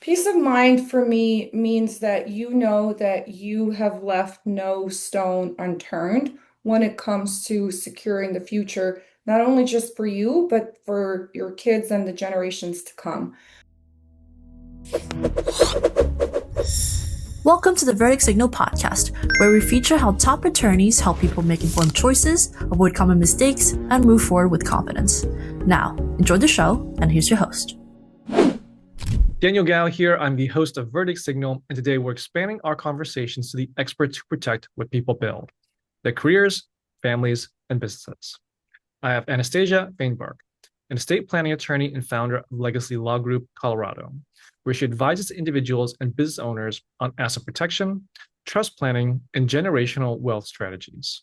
Peace of mind for me means that you know that you have left no stone unturned when it comes to securing the future, not only just for you, but for your kids and the generations to come. Welcome to the Verdict Signal podcast, where we feature how top attorneys help people make informed choices, avoid common mistakes, and move forward with confidence. Now, enjoy the show, and here's your host. Daniel Gao here. I'm the host of Verdict Signal, and today we're expanding our conversations to the experts who protect what people build, their careers, families, and businesses. I have Anastasia Fainberg, an estate planning attorney and founder of Legacy Law Group, Colorado, where she advises individuals and business owners on asset protection, trust planning, and generational wealth strategies.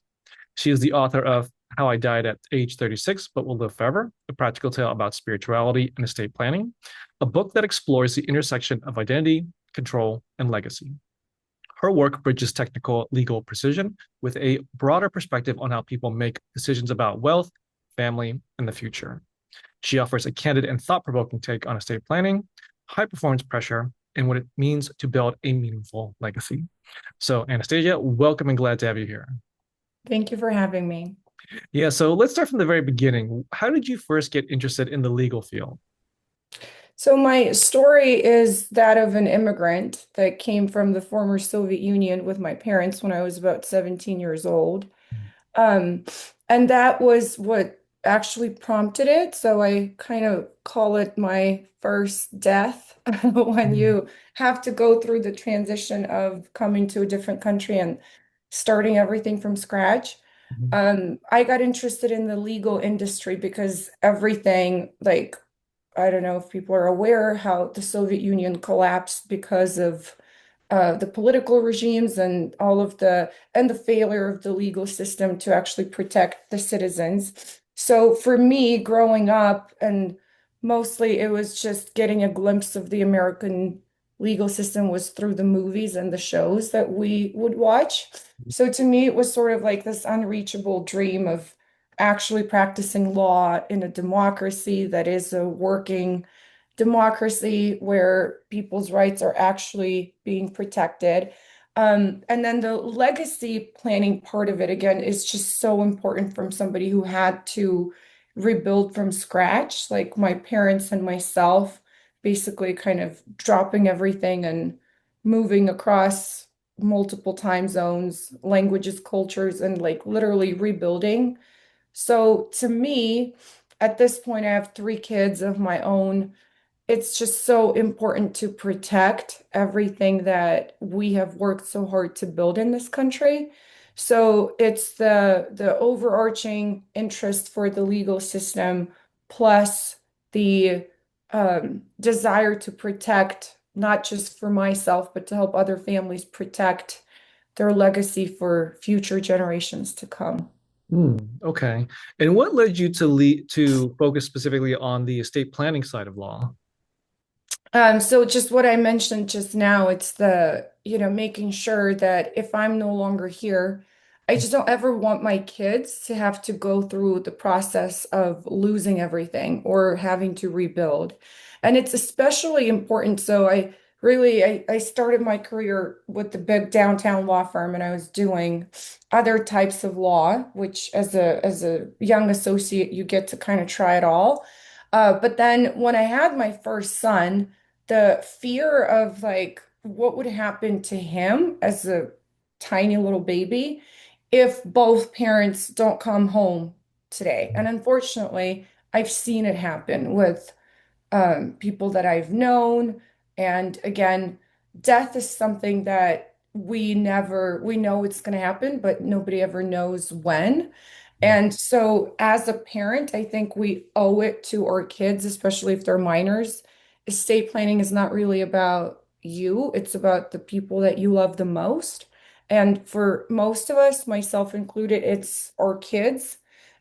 She is the author of How I Died at Age 36 But Will Live Forever, a practical tale about spirituality and estate planning, a book that explores the intersection of identity, control, and legacy. Her work bridges technical legal precision with a broader perspective on how people make decisions about wealth, family, and the future. She offers a candid and thought-provoking take on estate planning, high performance pressure, and what it means to build a meaningful legacy. So, Anastasia, welcome and glad to have you here. Thank you for having me. Yeah, so let's start from the very beginning. How did you first get interested in the legal field? So my story is that of an immigrant that came from the former Soviet Union with my parents when I was about 17 years old. Um, and that was what actually prompted it. So I kind of call it my first death when Mhm. you have to go through the transition of coming to a different country and starting everything from scratch. Mhm. I got interested in the legal industry because everything, like, I don't know if people are aware how the Soviet Union collapsed because of the political regimes and all of the failure of the legal system to actually protect the citizens. So for me, growing up, and mostly it was just getting a glimpse of the American legal system was through the movies and the shows that we would watch. So to me, it was sort of like this unreachable dream of actually practicing law in a democracy that is a working democracy where people's rights are actually being protected. And then the legacy planning part of it, again, is just so important from somebody who had to rebuild from scratch, like my parents and myself, basically kind of dropping everything and moving across multiple time zones, languages, cultures, and like literally rebuilding. So to me, at this point, I have three kids of my own. It's just so important to protect everything that we have worked so hard to build in this country. So it's the overarching interest for the legal system plus the desire to protect, not just for myself, but to help other families protect their legacy for future generations to come. Okay. And what led you to focus specifically on the estate planning side of law? So just what I mentioned just now, it's making sure that if I'm no longer here, I just don't ever want my kids to have to go through the process of losing everything or having to rebuild. And it's especially important. So I started my career with the big downtown law firm and I was doing other types of law, which as a young associate, you get to kind of try it all. But then when I had my first son, the fear of like what would happen to him as a tiny little baby if both parents don't come home today. And unfortunately, I've seen it happen with people that I've known. And again, death is something that we know it's going to happen, but nobody ever knows when. And so, as a parent, I think we owe it to our kids, especially if they're minors. Estate planning is not really about you, it's about the people that you love the most. And for most of us, myself included, it's our kids.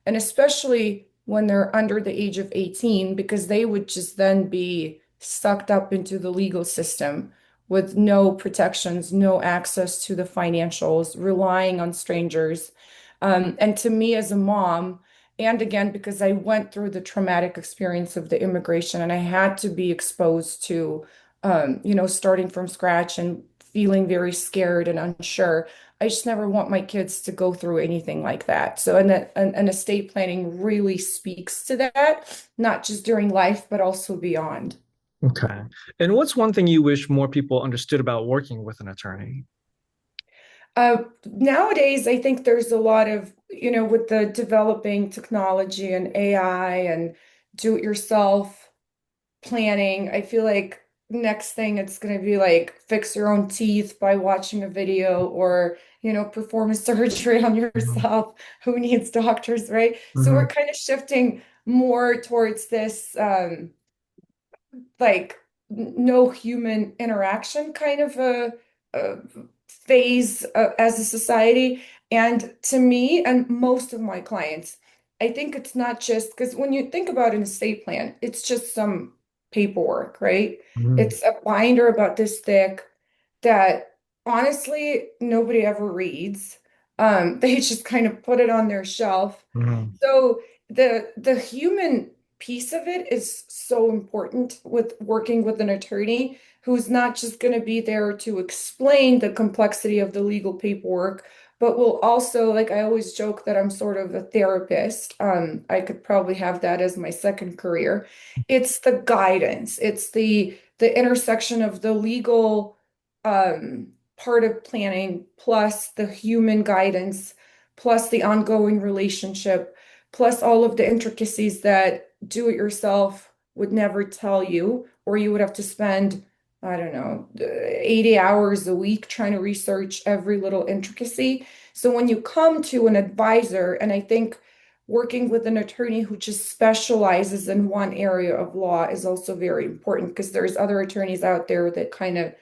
And especially when they're under the age of 18, because they would just then be sucked up into the legal system with no protections, no access to the financials, relying on strangers. And to me as a mom, and again, because I went through the traumatic experience of the immigration and I had to be exposed to starting from scratch and feeling very scared and unsure. I just never want my kids to go through anything like that. So, and estate planning really speaks to that, not just during life, but also beyond. Okay. And what's one thing you wish more people understood about working with an attorney? Nowadays, I think there's a lot of, with the developing technology and AI and do-it-yourself planning, I feel like next thing it's going to be like fix your own teeth by watching a video or, perform a surgery on Mhm. yourself. Who needs doctors, right? So we're Mhm. kind of shifting more towards this like no human interaction kind of a phase as a society. And to me and most of my clients, I think it's not just because when you think about an estate plan, it's just some paperwork, right? Mhm. It's a binder about this thick that honestly nobody ever reads. They just kind of put it on their shelf. Mhm. So the human piece of it is so important with working with an attorney who's not just going to be there to explain the complexity of the legal paperwork, but will also, like I always joke that I'm sort of a therapist. I could probably have that as my second career. It's the guidance. It's the intersection of the legal part of planning plus the human guidance plus the ongoing relationship plus all of the intricacies that do it yourself would never tell you, or you would have to spend, I don't know, 80 hours a week trying to research every little intricacy. So when you come to an advisor, and I think working with an attorney who just specializes in one area of law is also very important because there's other attorneys out there that kind of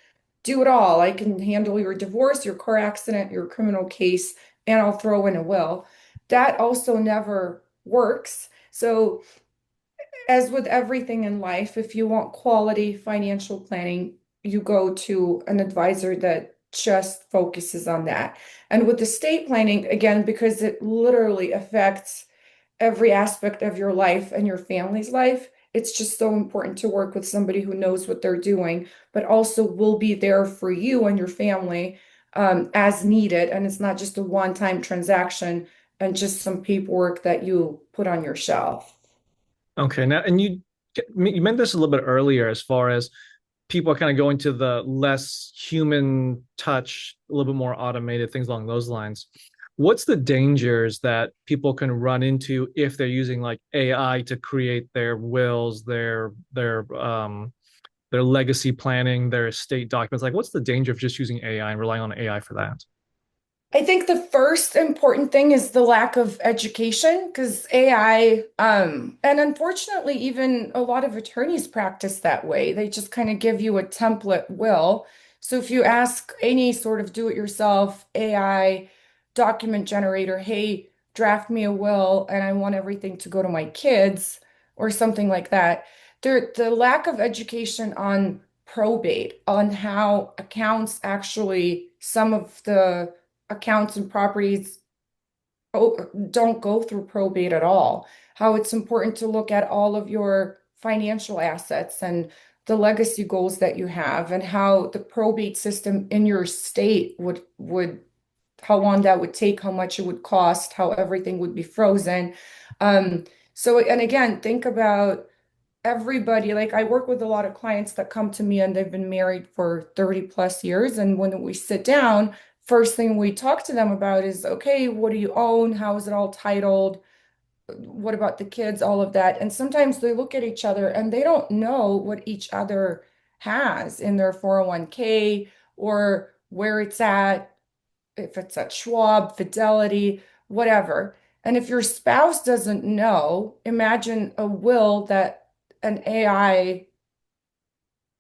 do it all. I can handle your divorce, your car accident, your criminal case, and I'll throw in a will. That also never works. So, as with everything in life, if you want quality financial planning, you go to an advisor that just focuses on that. And with estate planning, again, because it literally affects every aspect of your life and your family's life, it's just so important to work with somebody who knows what they're doing, but also will be there for you and your family as needed. And it's not just a one-time transaction and just some paperwork that you put on your shelf. Okay. Now, and you meant this a little bit earlier as far as people are kind of going to the less human touch, a little bit more automated, things along those lines. What's the dangers that people can run into if they're using like AI to create their wills, their legacy planning, their estate documents? Like, what's the danger of just using AI and relying on AI for that? I think the first important thing is the lack of education because AI, and unfortunately, even a lot of attorneys practice that way. They just kind of give you a template will. So if you ask any sort of do-it-yourself AI document generator, hey, draft me a will and I want everything to go to my kids or something like that, the lack of education on probate, on how accounts actually, some of the accounts and properties don't go through probate at all. How it's important to look at all of your financial assets and the legacy goals that you have, and how the probate system in your state would how long that would take, how much it would cost, how everything would be frozen. Um, so, and again, think about everybody. Like I work with a lot of clients that come to me and they've been married for 30 plus years. And when we sit down, first thing we talk to them about is, okay, what do you own? How is it all titled? What about the kids? All of that. And sometimes they look at each other and they don't know what each other has in their 401k or where it's at, if it's at Schwab, Fidelity, whatever. And if your spouse doesn't know, imagine a will that an AI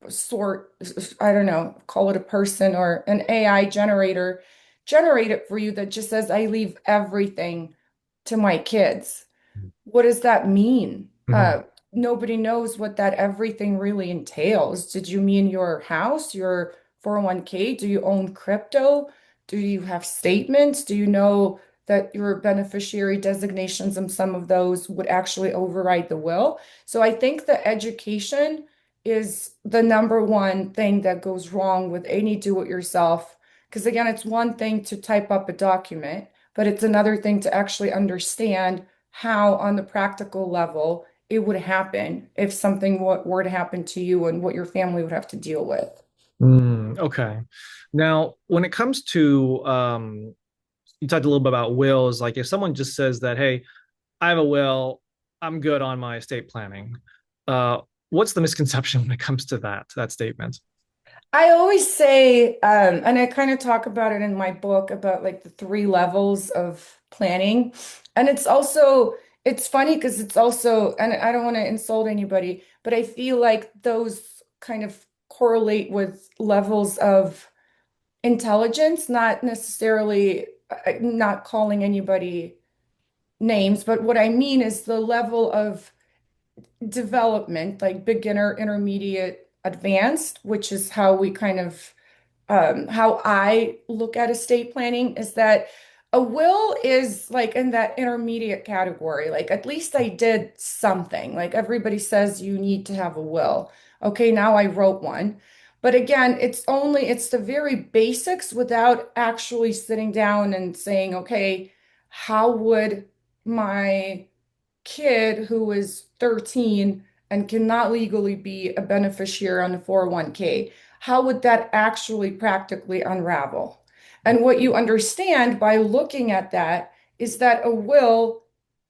sort, I don't know, call it a person or an AI generator, generate it for you that just says, I leave everything to my kids. What does that mean? Mhm. Nobody knows what that everything really entails. Did you mean your house, your 401k? Do you own crypto? Do you have statements? Do you know that your beneficiary designations and some of those would actually override the will? So I think the education is the number one thing that goes wrong with any do-it-yourself. Because again, it's one thing to type up a document, but it's another thing to actually understand how, on the practical level, it would happen if something were to happen to you and what your family would have to deal with. Okay. Now, when it comes to you talked a little bit about wills, like if someone just says that, hey, I have a will, I'm good on my estate planning. Uh, what's the misconception when it comes to that statement? I always say, and I kind of talk about it in my book about like the three levels of planning. And it's funny because it's also, and I don't want to insult anybody, but I feel like those kind of correlate with levels of intelligence, not necessarily, not calling anybody names, but what I mean is the level of development, like beginner, intermediate, advanced, which is how we kind of how I look at estate planning is that a will is like in that intermediate category. Like at least I did something. Like everybody says you need to have a will. Okay, now I wrote one. But again, it's the very basics without actually sitting down and saying, okay, how would my kid who is 13 and cannot legally be a beneficiary on the 401k, how would that actually practically unravel? And what you understand by looking at that is that a will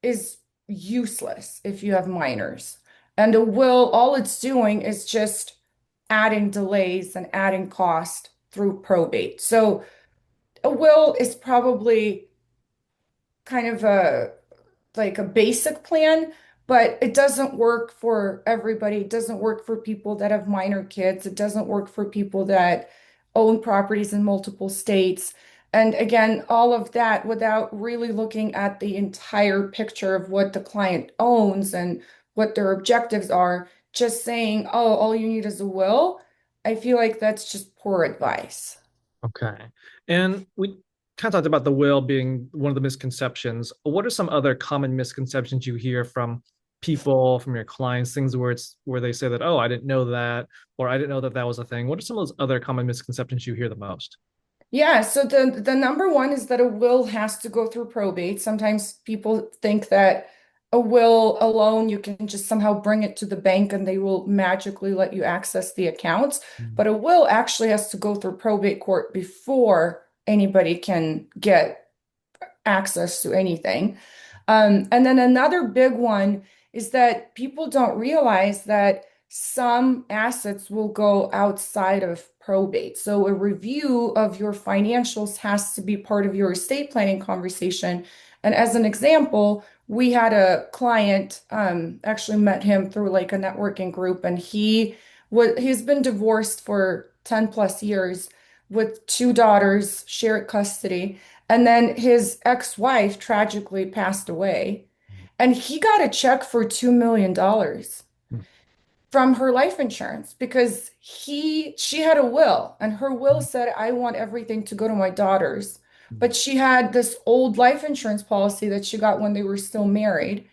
is useless if you have minors. And a will, all it's doing is just adding delays and adding cost through probate. So a will is probably kind of a like a basic plan, but it doesn't work for everybody. It doesn't work for people that have minor kids. It doesn't work for people that own properties in multiple states. And again, all of that without really looking at the entire picture of what the client owns and what their objectives are, just saying, oh, all you need is a will. I feel like that's just poor advice. Okay. And we kind of talked about the will being one of the misconceptions. What are some other common misconceptions you hear from people, from your clients, things where it's where they say that, oh, I didn't know that, or I didn't know that that was a thing. What are some of those other common misconceptions you hear the most? Yeah, so the number one is that a will has to go through probate. Sometimes people think that a will alone, you can just somehow bring it to the bank and they will magically let you access the accounts. But a will actually has to go through probate court before anybody can get access to anything. And then another big one is that people don't realize that some assets will go outside of probate. So a review of your financials has to be part of your estate planning conversation. And as an example, we had a client, actually met him through like a networking group, and he's been divorced for 10 plus years with two daughters, shared custody. And then his ex-wife tragically passed away, and he got a check for $2 million from her life insurance because she had a will, and her will said, I want everything to go to my daughters. But she had this old life insurance policy that she got when they were still married,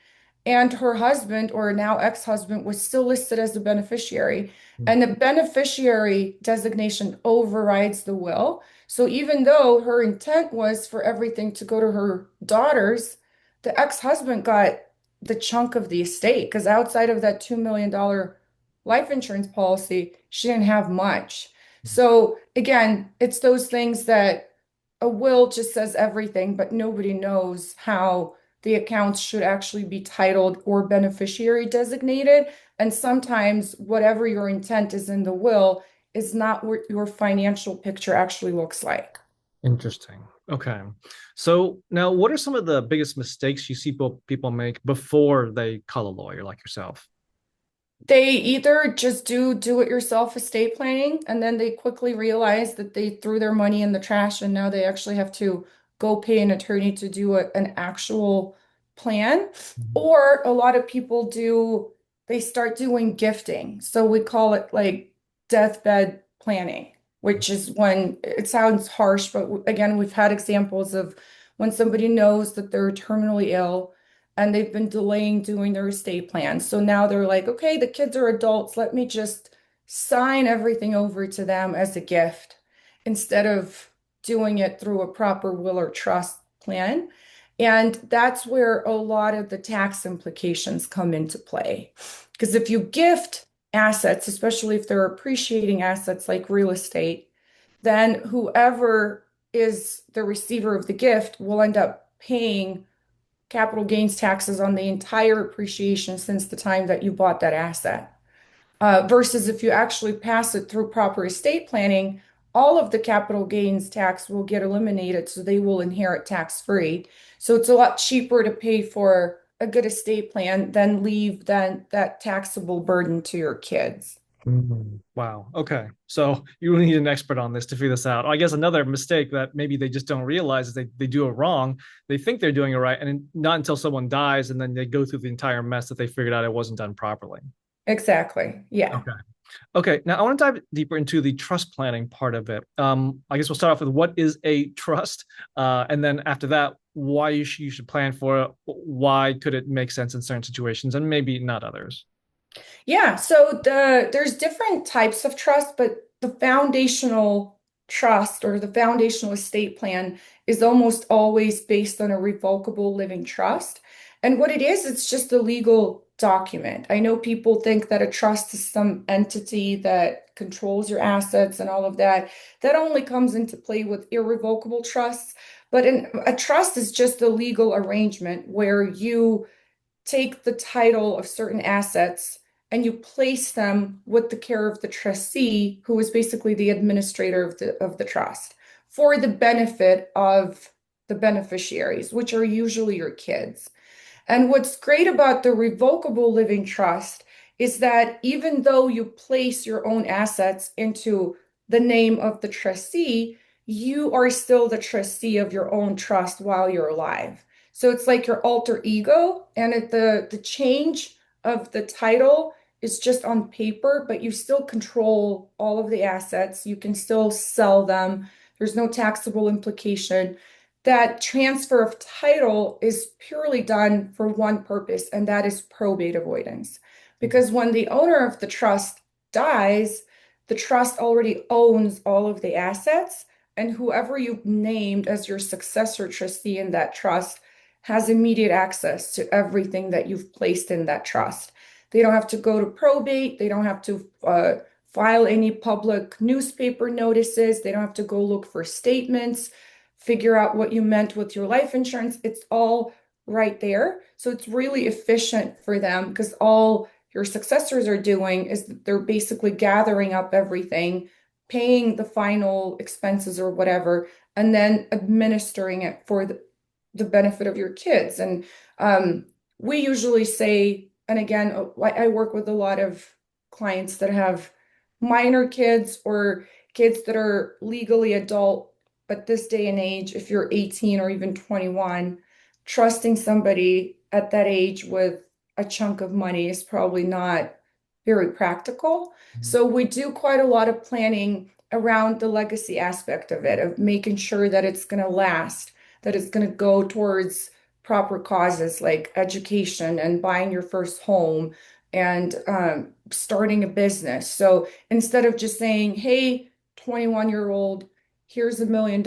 and her husband, or now ex-husband, was still listed as the beneficiary. And the beneficiary designation overrides the will. So even though her intent was for everything to go to her daughters, the ex-husband got the chunk of the estate because outside of that $2 million life insurance policy, she didn't have much. So again, it's those things that a will just says everything, but nobody knows how the accounts should actually be titled or beneficiary designated. And sometimes whatever your intent is in the will is not what your financial picture actually looks like. Interesting. Okay. So now what are some of the biggest mistakes you see people make before they call a lawyer like yourself? They either just do it yourself estate planning, and then they quickly realize that they threw their money in the trash and now they actually have to go pay an attorney to do an actual plan. Or a lot of people they start doing gifting. So we call it like deathbed planning, which is when it sounds harsh, but again, we've had examples of when somebody knows that they're terminally ill and they've been delaying doing their estate plan. So now they're like, okay, the kids are adults. Let me just sign everything over to them as a gift instead of doing it through a proper will or trust plan. And that's where a lot of the tax implications come into play. Because if you gift assets, especially if they're appreciating assets like real estate, then whoever is the receiver of the gift will end up paying capital gains taxes on the entire appreciation since the time that you bought that asset. Versus if you actually pass it through proper estate planning, all of the capital gains tax will get eliminated, so they will inherit tax free. So it's a lot cheaper to pay for a good estate plan than leave that taxable burden to your kids. Wow. Okay. So you really need an expert on this to figure this out. I guess another mistake that maybe they just don't realize is they do it wrong. They think they're doing it right, and not until someone dies and then they go through the entire mess that they figured out it wasn't done properly. Exactly. Yeah. Okay. Okay. Now I want to dive deeper into the trust planning part of it. I guess we'll start off with what is a trust, and then after that, why you should plan for it, why could it make sense in certain situations, and maybe not others. Yeah, so there's different types of trust, but the foundational trust or the foundational estate plan is almost always based on a revocable living trust. And what it is, it's just a legal document. I know people think that a trust is some entity that controls your assets and all of that. That only comes into play with irrevocable trusts. But a trust is just a legal arrangement where you take the title of certain assets and you place them with the care of the trustee, who is basically the administrator of the trust, for the benefit of the beneficiaries, which are usually your kids. And what's great about the revocable living trust is that even though you place your own assets into the name of the trustee, you are still the trustee of your own trust while you're alive. So it's like your alter ego, and the change of the title is just on paper, but you still control all of the assets. You can still sell them. There's no taxable implication. That transfer of title is purely done for one purpose, and that is probate avoidance. Because when the owner of the trust dies, the trust already owns all of the assets, and whoever you've named as your successor trustee in that trust has immediate access to everything that you've placed in that trust. They don't have to go to probate, they don't have to file any public newspaper notices, they don't have to go look for statements, figure out what you meant with your life insurance. It's all right there. So it's really efficient for them because all your successors are doing is they're basically gathering up everything, paying the final expenses or whatever, and then administering it for the benefit of your kids. And we usually say, and again, I work with a lot of clients that have minor kids or kids that are legally adult, but this day and age, if you're 18 or even 21, trusting somebody at that age with a chunk of money is probably not very practical. So we do quite a lot of planning around the legacy aspect of it, of making sure that it's going to last, that it's going to go towards proper causes like education and buying your first home and starting a business. So instead of just saying, hey, 21-year-old, here's $1 million,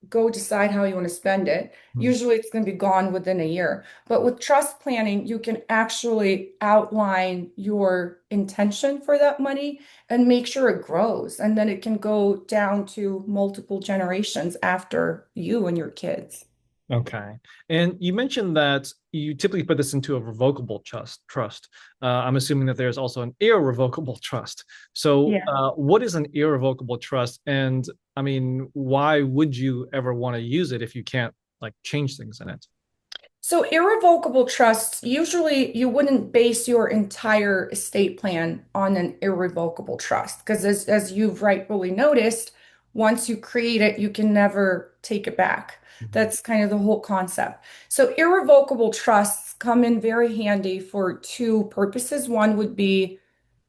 go decide how you want to spend it. Usually it's going to be gone within a year. But with trust planning, you can actually outline your intention for that money and make sure it grows. And then it can go down to multiple generations after you and your kids. Okay. And you mentioned that you typically put this into a revocable trust. I'm assuming that there's also an irrevocable trust. So, Yeah. what is an irrevocable trust? And I mean, why would you ever want to use it if you can't like change things in it? So irrevocable trusts, usually you wouldn't base your entire estate plan on an irrevocable trust because as you've rightfully noticed, once you create it, you can never take it back. That's kind of the whole concept. So irrevocable trusts come in very handy for two purposes. One would be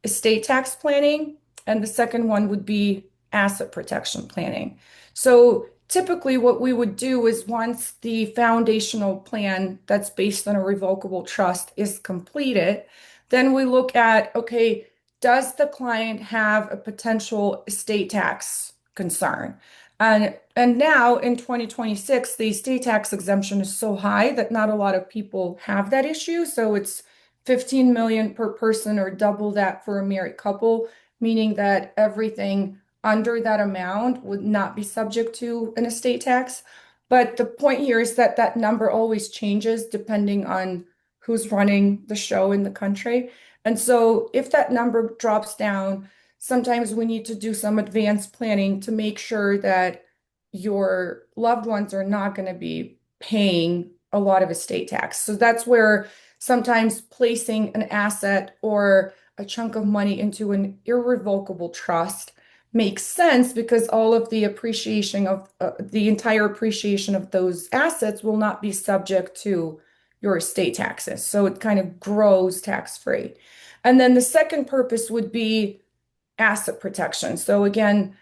estate tax planning, and the second one would be asset protection planning. So typically what we would do is once the foundational plan that's based on a revocable trust is completed, then we look at, okay, does the client have a potential estate tax concern? And now in 2026, the estate tax exemption is so high that not a lot of people have that issue. So it's 15 million per person or double that for a married couple, meaning that everything under that amount would not be subject to an estate tax. But the point here is that that number always changes depending on who's running the show in the country. And so if that number drops down, sometimes we need to do some advanced planning to make sure that your loved ones are not going to be paying a lot of estate tax. So that's where sometimes placing an asset or a chunk of money into an irrevocable trust makes sense because all of the appreciation of the entire appreciation of those assets will not be subject to your estate taxes. So it kind of grows tax free. And then the second purpose would be asset protection. So again,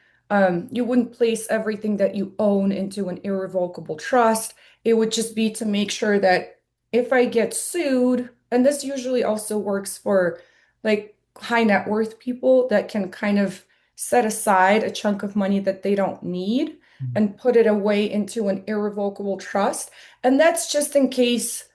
you wouldn't place everything that you own into an irrevocable trust. It would just be to make sure that if I get sued, and this usually also works for like high net worth people that can kind of set aside a chunk of money that they don't need and put it away into an irrevocable trust. And that's just in case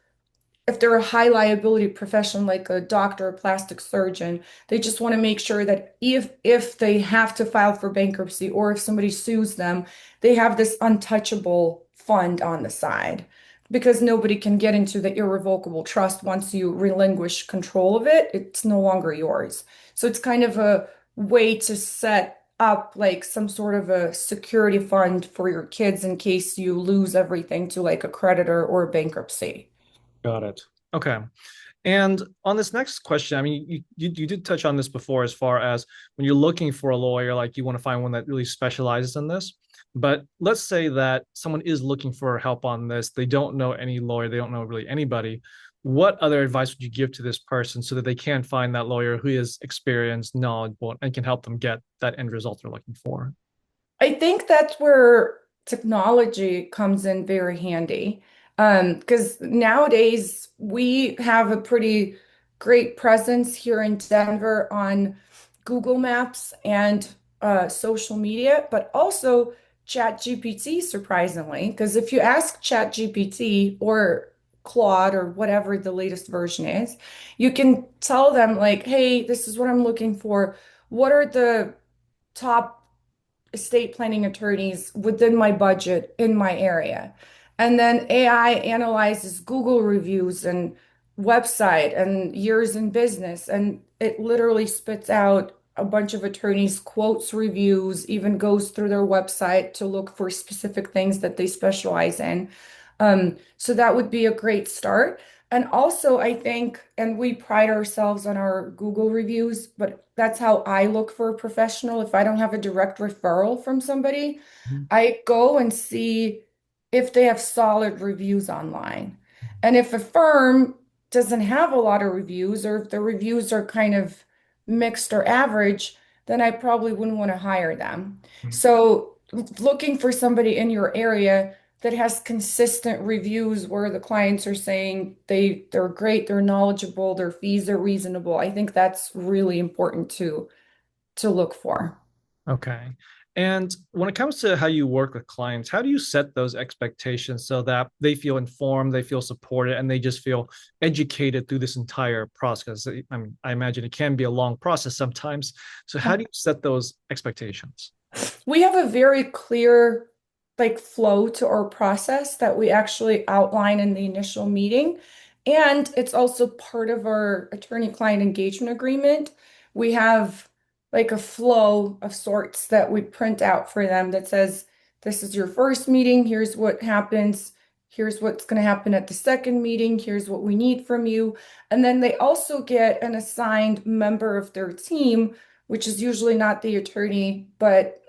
if they're a high liability profession like a doctor or plastic surgeon, they just want to make sure that if they have to file for bankruptcy or if somebody sues them, they have this untouchable fund on the side because nobody can get into the irrevocable trust once you relinquish control of it, it's no longer yours. So it's kind of a way to set up like some sort of a security fund for your kids in case you lose everything to like a creditor or a bankruptcy. Got it. Okay. And on this next question, I mean, you did touch on this before as far as when you're looking for a lawyer, like you want to find one that really specializes in this. But let's say that someone is looking for help on this. They don't know any lawyer, they don't know really anybody. What other advice would you give to this person so that they can find that lawyer who is experienced, knowledgeable, and can help them get that end result they're looking for? I think that's where technology comes in very handy. Because nowadays we have a pretty great presence here in Denver on Google Maps and social media, but also ChatGPT, surprisingly. Because if you ask ChatGPT or Claude or whatever the latest version is, you can tell them, like, hey, this is what I'm looking for. What are the top estate planning attorneys within my budget in my area? And then AI analyzes Google reviews and website and years in business, and it literally spits out a bunch of attorneys' quotes, reviews, even goes through their website to look for specific things that they specialize in. So that would be a great start. And also, I think, and we pride ourselves on our Google reviews, but that's how I look for a professional. If I don't have a direct referral from somebody, Mhm. I go and see if they have solid reviews online. And if a firm doesn't have a lot of reviews, or if the reviews are kind of mixed or average, then I probably wouldn't want to hire them. So, looking for somebody in your area that has consistent reviews where the clients are saying they're great, they're knowledgeable, their fees are reasonable. I think that's really important to look for. Okay. And when it comes to how you work with clients, how do you set those expectations so that they feel informed, they feel supported, and they just feel educated through this entire process? I mean, I imagine it can be a long process sometimes. So how do you set those expectations? We have a very clear like flow to our process that we actually outline in the initial meeting. And it's also part of our attorney-client engagement agreement. We have like a flow of sorts that we print out for them that says, this is your first meeting, here's what happens, here's what's going to happen at the second meeting, here's what we need from you. And then they also get an assigned member of their team, which is usually not the attorney, but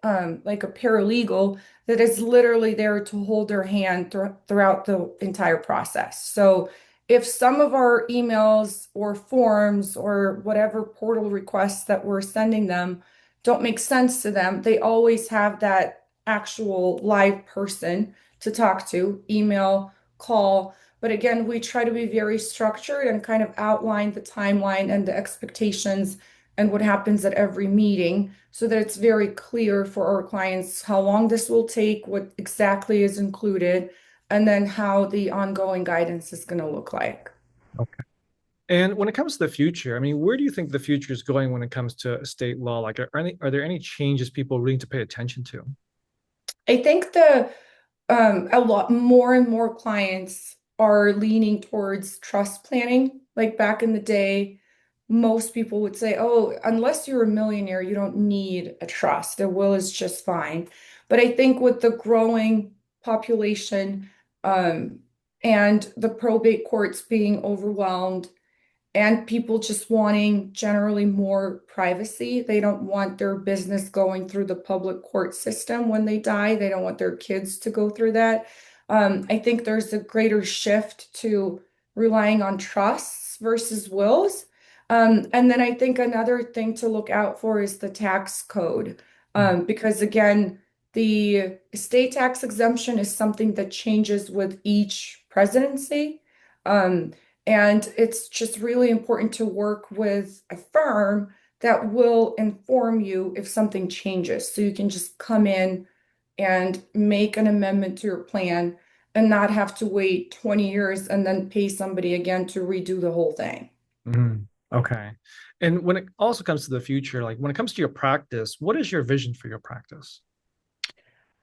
like a paralegal that is literally there to hold their hand throughout the entire process. So if some of our emails or forms or whatever portal requests that we're sending them don't make sense to them, they always have that actual live person to talk to, email, call. But again, we try to be very structured and kind of outline the timeline and the expectations and what happens at every meeting so that it's very clear for our clients how long this will take, what exactly is included, and then how the ongoing guidance is going to look like. Okay. And when it comes to the future, I mean, where do you think the future is going when it comes to estate law? Like, are there any changes people really need to pay attention to? I think the a lot more and more clients are leaning towards trust planning. Like back in the day, most people would say, oh, unless you're a millionaire, you don't need a trust. A will is just fine. But I think with the growing population, um, and the probate courts being overwhelmed, and people just wanting generally more privacy. They don't want their business going through the public court system when they die. They don't want their kids to go through that. I think there's a greater shift to relying on trusts versus wills. And then I think another thing to look out for is the tax code. Because again, the estate tax exemption is something that changes with each presidency. Um, and it's just really important to work with a firm that will inform you if something changes. So you can just come in and make an amendment to your plan and not have to wait 20 years and then pay somebody again to redo the whole thing. Mhm. Okay. And when it also comes to the future, like when it comes to your practice, what is your vision for your practice?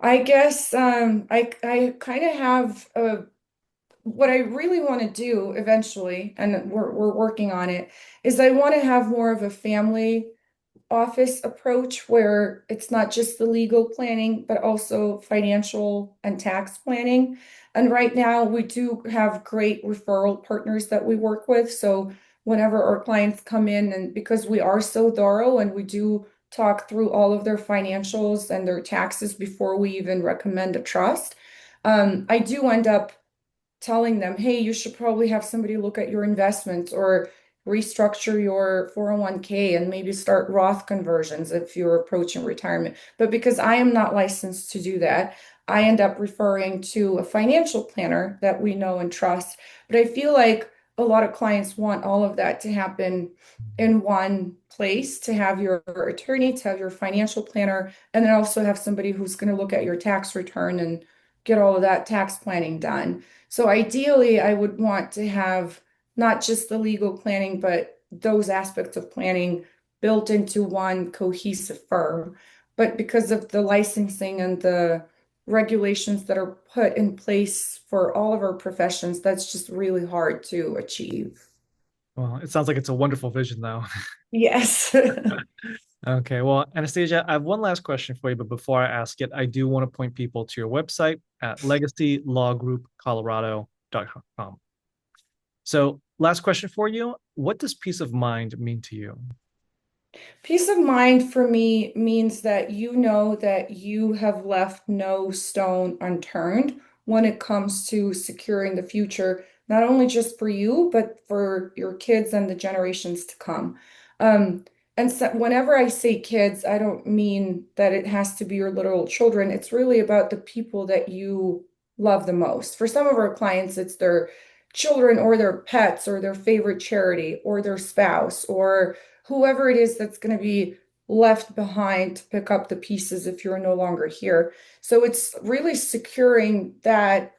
I guess I kind of have what I really want to do eventually, and we're working on it, is I want to have more of a family office approach where it's not just the legal planning, but also financial and tax planning. And right now, we do have great referral partners that we work with. So whenever our clients come in, and because we are so thorough and we do talk through all of their financials and their taxes before we even recommend a trust, I do end up telling them, hey, you should probably have somebody look at your investments or restructure your 401k and maybe start Roth conversions if you're approaching retirement. But because I am not licensed to do that, I end up referring to a financial planner that we know and trust. But I feel like a lot of clients want all of that to happen in one place, to have your attorney, to have your financial planner, and then also have somebody who's going to look at your tax return and get all of that tax planning done. So ideally, I would want to have not just the legal planning, but those aspects of planning built into one cohesive firm. But because of the licensing and the regulations that are put in place for all of our professions, that's just really hard to achieve. Well, it sounds like it's a wonderful vision, though. Yes. Okay, well, Anastasia, I have one last question for you, but before I ask it, I do want to point people to your website at legacylawgroupcolorado.com. So, last question for you. What does peace of mind mean to you? Peace of mind for me means that you know that you have left no stone unturned when it comes to securing the future, not only just for you, but for your kids and the generations to come. Um, and so whenever I say kids, I don't mean that it has to be your literal children. It's really about the people that you love the most. For some of our clients, it's their children or their pets or their favorite charity or their spouse or whoever it is that's going to be left behind to pick up the pieces if you're no longer here. So it's really securing that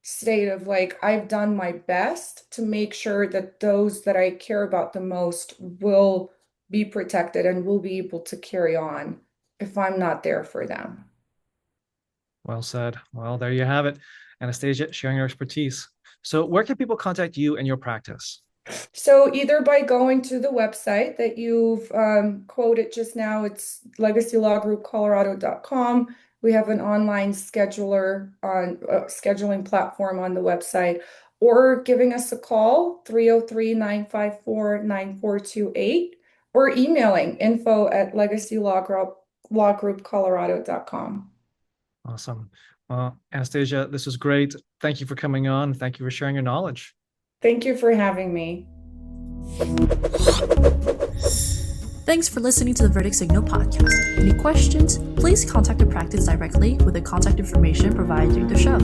state of like, I've done my best to make sure that those that I care about the most will be protected and will be able to carry on if I'm not there for them. Well said. Well, there you have it. Anastasia, sharing your expertise. So, where can people contact you and your practice? So either by going to the website that you've quoted just now, it's legacylawgroupcolorado.com. We have an online scheduler on scheduling platform on the website, or giving us a call, 303-954-9428, or emailing info@legacylawgroupcolorado.com. Awesome. Well, Anastasia, this was great. Thank you for coming on. Thank you for sharing your knowledge. Thank you for having me. Thanks for listening to the Verdict Signal podcast. Any questions? Please contact the practice directly with the contact information provided during the show.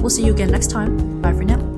We'll see you again next time. Bye for now.